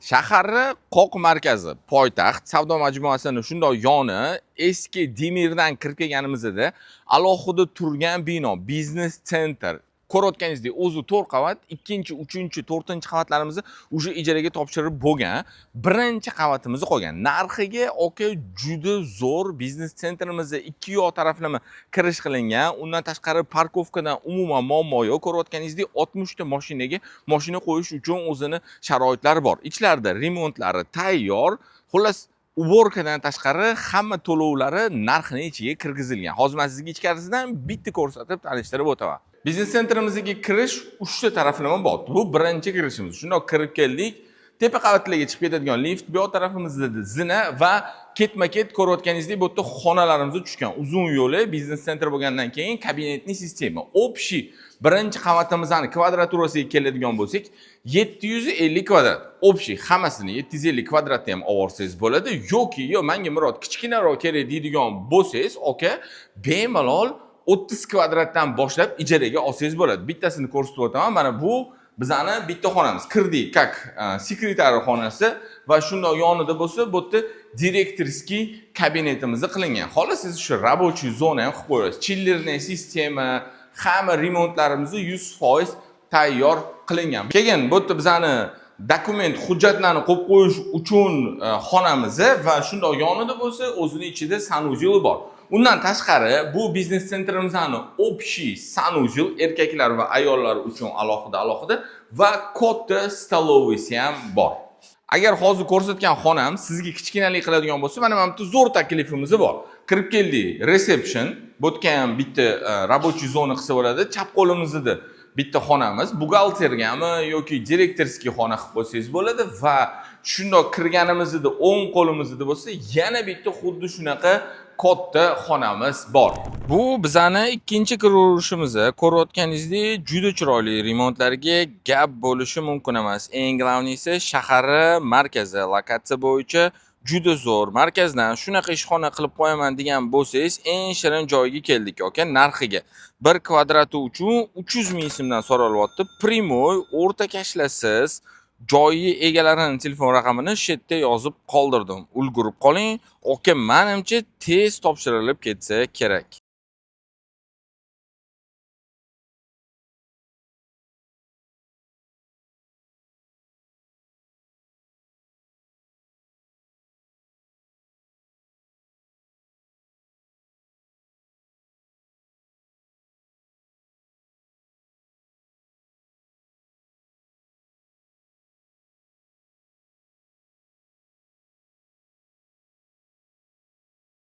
Shaharni qoq markazi, poytaxt savdo majmuasini shundoq yoni eski Demirdan kirib kelganimizda alohida turgan bino, biznes center. Ko'rayotganingizdek, o'zi 4 qavat, 2-chi, 3-chi, 4-chi qavatlarimizni o'sha ijaraga topshirib bo'lgan. Birinchi qavatimizni qolgan. Narxiga aka juda zo'r biznes sentrimizni ikki yoq taraflama kirish qilingan. Undan tashqari parkovkadan umuman muammo yo'q. Ko'rayotganingizdek 60 ta mashinaga mashina qo'yish uchun o'zini sharoitlari bor. Ichlarida remontlari tayyor. Xullas, uborkadan tashqari hamma to'lovlari narxini ichiga kirgizilgan. Hozir men sizga ichkarisidan bitta ko'rsatib tanishtirib o'taman. Biznes sentrimizga kirish 3 ta taraflama bor. Bu birinchi kirishimiz. Shundoq kirib keldik. Tepa qavatlarga chiqib ketadigan lift, bu yoq tarafimizda zina va ketma-ket ko'rayotganingizdek bu yerda xonalarimiz tushgan. Uzun yo'li biznes sentr bo'lgandan keyin kabinetli sistema. Общий birinchi qavatimizning kvadraturasiga keladigan bo'lsak, 750 kvadrat. Общий hammasini 750 kvadratda ham olsangiz bo'ladi. Yoki, menga Murod kichkinaroq kerak deydigan bo'lsangiz, aka, bemalol 30 kvadratdan boshlab ijaraga olsangiz bo'ladi. Bittasini ko'rsatib o'taman. Mana bu bizani bitta xonamiz. Kirdik, как sekretar xonasi va shundoq yonida bo'lsa, bu yerda direktorskiy kabinetimizni qilingan. Xolos siz shu рабочий zona ham qilib qo'yasiz. Chillerning sistema, hamma remontlarimizni 100% tayyor qilingan. Keyin bu yerda bizani dokument hujjatlarni qo'yib qo'yish uchun xonamiz va shundoq yonida bo'lsa, o'zining ichida sanuzel bor. Undan tashqari bu biznes sentrimizning общий sanuzel erkaklar va ayollar uchun alohida va katta stoloviysi ham bor. Agar hozir ko'rsatgan xonam sizga kichkinalik qiladigan bo'lsa, mana bu zo'r taklifimiz bor. Kirib keldik, reception, bu yerga ham bitta рабочий zona qilsa bo'ladi. Chap qo'limizda bitta xonamiz, buxgaltergami yoki direktorskiy xona qilib qo'ysangiz bo'ladi va shundoq kirganimizda o'ng qo'limizda bo'lsa, yana bitta xuddi shunaqa katta xonamiz bor. Bu bizani ikkinchi kirishimiz. Ko'rayotganingizdek, juda chiroyli remontlarga gap bo'lishi mumkin emas. Eng glavnisi shahar markazi, lokatsiya bo'yicha juda zo'r. Markazdan shunaqa ishxona qilib qo'yaman degan bo'lsangiz, eng shirin joyga keldik, aka, narxiga. 1 kvadrati uchun 300 ming so'mdan so'ralyapti. Primoy o'rta kashlasiz joyi egalarining telefon raqamini shetda yozib qoldirdim. Ulgurib qoling, aka, menimcha tez topshirilib ketsa kerak.